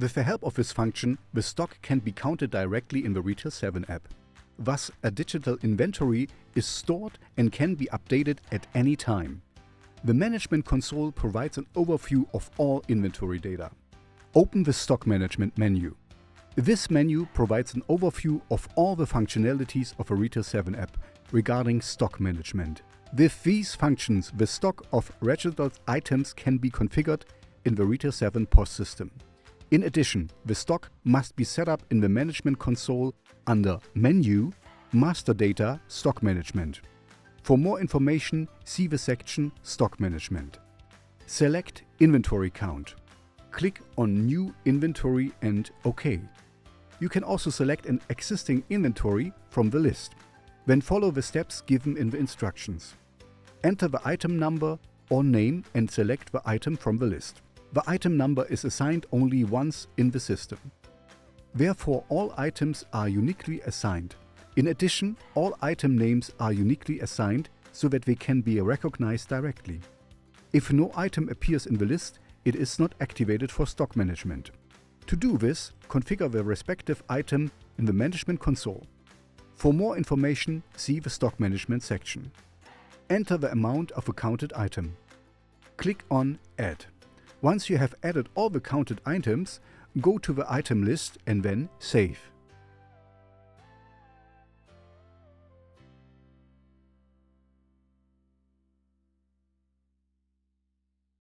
With the help of this function, the stock can be counted directly in the RETAIL7 app. Thus, a digital inventory is stored and can be updated at any time. The management console provides an overview of all inventory data. Open the Stock Management menu. This menu provides an overview of all the functionalities of a RETAIL7 app regarding stock management. With these functions, the stock of registered items can be configured in the RETAIL7 POS system. In addition, the stock must be set up in the management console under Menu Masterdata Stock Management. For more information, see the section Stock Management. Select Inventory Count. Click on New Inventory and OK. You can also select an existing inventory from the list. Then follow the steps given in the instructions. Enter the item number or name and select the item from the list. The item number is assigned only once in the system. Therefore, all items are uniquely assigned. In addition, all item names are uniquely assigned so that they can be recognized directly. If no item appears in the list, it is not activated for stock management. To do this, configure the respective item in the management console. For more information, see the stock management section. Enter the amount of a counted item. Click on Add. Once you have added all the counted items, go to the item list and then Save.